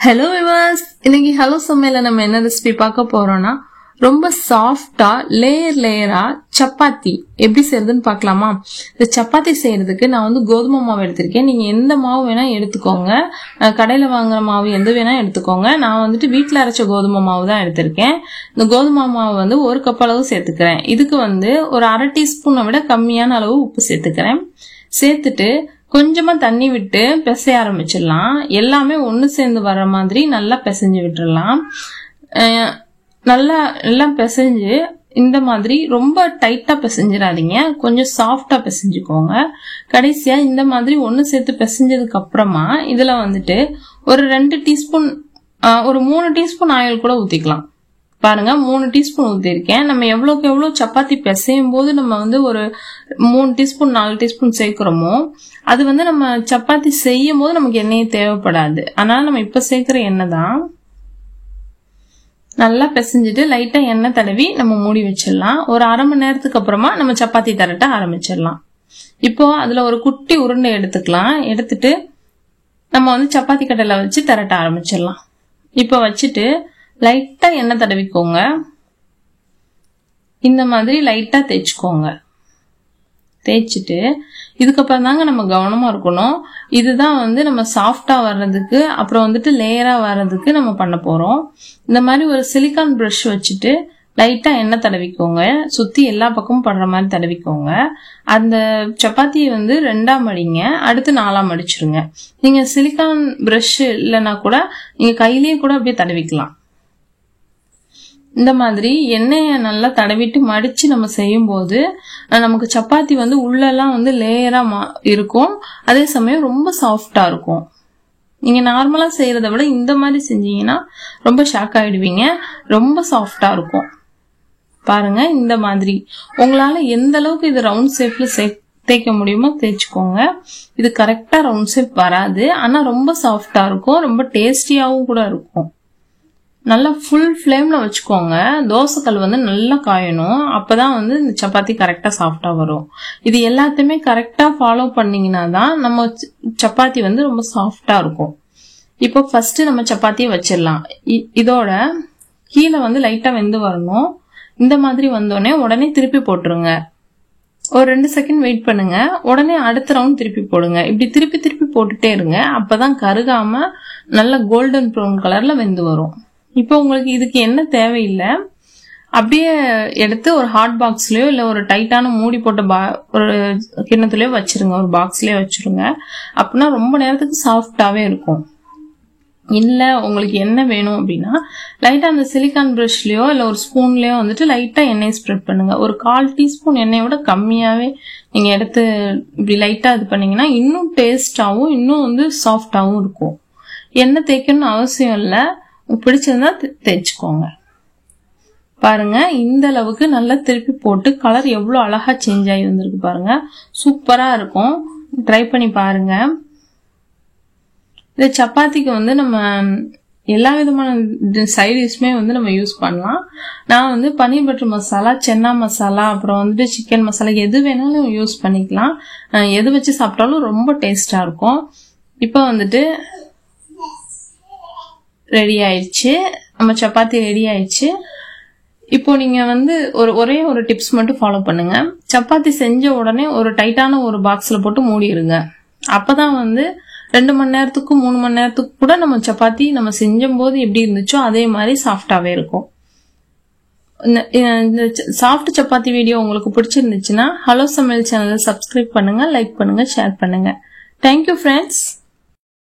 Hello விவாஸ், இன்னைக்கு hello சமையல நம்ம என்ன ரெசிபி பார்க்க போறோம்னா ரொம்ப சாஃப்டா லேயரா சப்பாத்தி எப்படி செய்யறதுன்னு பார்க்கலாமா. இந்த சப்பாத்தி செய்யறதுக்கு நான் வந்து கோதுமை மாவு எடுத்திருக்கேன். நீங்க எந்த மாவு வேணா எடுத்துக்கோங்க, கடையில வாங்குற மாவு எந்த வேணா எடுத்துக்கோங்க. நான் வந்துட்டு வீட்டுல அரைச்ச கோதுமை மாவு தான் எடுத்திருக்கேன். இந்த கோதுமை மாவு வந்து 1 கப் அளவு சேர்த்துக்கிறேன். இதுக்கு வந்து ஒரு 1/2 டீஸ்பூனை விட கம்மியான அளவு உப்பு சேர்த்துக்கிறேன். சேர்த்துட்டு கொஞ்சமா தண்ணி விட்டு பிசைய ஆரம்பிச்சிடலாம். எல்லாமே ஒண்ணு சேர்ந்து வர்ற மாதிரி நல்லா பிசைஞ்சு விட்டுறலாம். நல்லா எல்லாம் பிசைஞ்சு இந்த மாதிரி ரொம்ப டைட்டா பிசைஞ்சிடாதீங்க, கொஞ்சம் சாஃப்டா பிசைஞ்சுக்கோங்க. கடைசியா இந்த மாதிரி ஒண்ணு சேர்த்து பிசைஞ்சதுக்கு அப்புறமா இதுல வந்துட்டு ஒரு 2 டீஸ்பூன் ஒரு 3 டீஸ்பூன் ஆயில் கூட ஊத்திக்கலாம். பாருங்க, 3 டீஸ்பூன் ஊத்திருக்கேன். நம்ம எவ்வளவுக்கு எவ்வளவு சப்பாத்தி பிசையும் போது நம்ம வந்து ஒரு 3 டீஸ்பூன் 4 டீஸ்பூன் சேர்க்கிறோமோ அது வந்து நம்ம சப்பாத்தி செய்யும் போது நமக்கு எண்ணெயே தேவைப்படாது. அதனால நம்ம இப்ப சேர்க்கிற எண்ணெய் தான். நல்லா பிசைஞ்சிட்டு லைட்டா எண்ணெய் தடவி நம்ம மூடி வச்சிடலாம். ஒரு 1/2 மணி நேரத்துக்கு அப்புறமா நம்ம சப்பாத்தி தரட்ட ஆரம்பிச்சிடலாம். இப்போ அதுல ஒரு குட்டி உருண்டை எடுத்துக்கலாம். எடுத்துட்டு நம்ம வந்து சப்பாத்தி கட்டையில வச்சு தரட்ட ஆரம்பிச்சிடலாம். இப்போ வச்சுட்டு லைட்டா எண்ணெய் தடவிக்கோங்க. இந்த மாதிரி லைட்டா தேய்ச்சிக்கோங்க. தேய்ச்சிட்டு இதுக்கப்புறம் தாங்க நம்ம கவனமா இருக்கணும். இதுதான் வந்து நம்ம சாஃப்டா வர்றதுக்கு அப்புறம் வந்துட்டு லேயரா வர்றதுக்கு நம்ம பண்ண போறோம். இந்த மாதிரி ஒரு சிலிக்கான் பிரஷ் வச்சுட்டு லைட்டா எண்ணெய் தடவிக்கோங்க. சுத்தி எல்லா பக்கமும் படுற மாதிரி தடவிக்கோங்க. அந்த சப்பாத்தியை வந்து 2ஆ மடிங்க, அடுத்து 4ஆ மடிச்சிருங்க. நீங்க சிலிக்கான் பிரஷ் இல்லைன்னா கூட நீங்க கையிலேயே கூட அப்படியே தடவிக்கலாம். இந்த மாதிரி எண்ணெய நல்லா தடவிட்டு மடிச்சு நம்ம செய்யும் போது நமக்கு சப்பாத்தி வந்து உள்ளெல்லாம் வந்து லேயரா இருக்கும், அதே சமயம் ரொம்ப சாஃப்டா இருக்கும். நீங்க நார்மலா செய்யறத விட இந்த மாதிரி செஞ்சீங்கன்னா ரொம்ப ஷாக் ஆயிடுவீங்க, ரொம்ப சாஃப்டா இருக்கும். பாருங்க, இந்த மாதிரி உங்களால எந்த அளவுக்கு இது ரவுண்ட் ஷேப்ல தேய்க்க முடியுமோ தேய்ச்சிக்கோங்க. இது கரெக்டா ரவுண்ட் ஷேப் வராது, ஆனா ரொம்ப சாஃப்டா இருக்கும், ரொம்ப டேஸ்டியாவும் கூட இருக்கும். நல்லா ஃபுல் ஃப்ளேம்ல வச்சுக்கோங்க. தோசைக்கல் வந்து நல்லா காயணும், அப்பதான் வந்து இந்த சப்பாத்தி கரெக்டா சாஃப்டா வரும். இது எல்லாத்தையுமே கரெக்டா ஃபாலோ பண்ணீங்கன்னா தான் நம்ம சப்பாத்தி வந்து ரொம்ப சாஃப்டா இருக்கும். இப்போ ஃபர்ஸ்ட் நம்ம சப்பாத்தியை வச்சிடலாம். இதோட கீழே வந்து லைட்டா வெந்து வரணும். இந்த மாதிரி வந்தோடனே உடனே திருப்பி போட்டுருங்க. ஒரு 2 செகண்ட் வெயிட் பண்ணுங்க, உடனே அடுத்த ரவுண்ட் திருப்பி போடுங்க. இப்படி திருப்பி திருப்பி போட்டுட்டே இருங்க, அப்பதான் கருகாம நல்ல கோல்டன் ப்ரௌன் கலர்ல வெந்து வரும். இப்போ உங்களுக்கு இதுக்கு என்ன தேவையில்லை, அப்படியே எடுத்து ஒரு ஹாட் பாக்ஸ்லயோ இல்ல ஒரு டைட்டான மூடி போட்ட ஒரு கிண்ணத்துலயோ வச்சிருங்க, ஒரு பாக்ஸ்லயோ வச்சிருங்க. அப்படின்னா ரொம்ப நேரத்துக்கு சாஃப்டாவே இருக்கும். இல்ல உங்களுக்கு என்ன வேணும் அப்படின்னா லைட்டா அந்த சிலிக்கான் பிரஷ்லயோ இல்ல ஒரு ஸ்பூன்லயோ வந்துட்டு லைட்டா எண்ணெய் ஸ்ப்ரெட் பண்ணுங்க. ஒரு 1/4 டீஸ்பூன் எண்ணெயை விட கம்மியாவே நீங்க எடுத்து இப்படி லைட்டா இது பண்ணீங்கன்னா இன்னும் டேஸ்டாவும் இன்னும் வந்து சாஃப்டாவும் இருக்கும். எண்ணெய் தேய்க்கணும்னு அவசியம் இல்ல, பிடிச்சிருந்தா தேய்ச்சிக்கோங்க. பாருங்க, இந்த அளவுக்கு நல்லா திருப்பி போட்டு கலர் எவ்வளவு அழகா சேஞ்ச் ஆகி வந்திருக்கு பாருங்க, சூப்பரா இருக்கும். ட்ரை பண்ணி பாருங்க. இந்த சப்பாத்திக்கு வந்து நம்ம எல்லா விதமான சைடிஷ்மே வந்து நம்ம யூஸ் பண்ணலாம். நான் வந்து பன்னீர் பட்டர் மசாலா, சென்னா மசாலா, அப்புறம் வந்துட்டு சிக்கன் மசாலா எது வேணாலும் யூஸ் பண்ணிக்கலாம். எது வச்சு சாப்பிட்டாலும் ரொம்ப டேஸ்டா இருக்கும். இப்போ வந்துட்டு ரெடி ஆயிடுச்சு, நம்ம சப்பாத்தி ரெடி ஆயிடுச்சு. இப்போ நீங்க வந்து ஒரே ஒரு டிப்ஸ் மட்டும் ஃபாலோ பண்ணுங்க. சப்பாத்தி செஞ்ச உடனே ஒரு டைட்டான ஒரு பாக்ஸ்ல போட்டு மூடிடுங்க. அப்பதான் வந்து 2 மணி நேரத்துக்கு 3 மணி நேரத்துக்கு கூட நம்ம சப்பாத்தி நம்ம செஞ்சும் போது எப்படி இருந்துச்சோ அதே மாதிரி சாஃப்டாவே இருக்கும். இந்த சாஃப்ட் சப்பாத்தி வீடியோ உங்களுக்கு பிடிச்சிருந்துச்சுன்னா ஹலோ சமையல் சேனலை சப்ஸ்கிரைப் பண்ணுங்க, லைக் பண்ணுங்க, ஷேர் பண்ணுங்க. Thank you friends.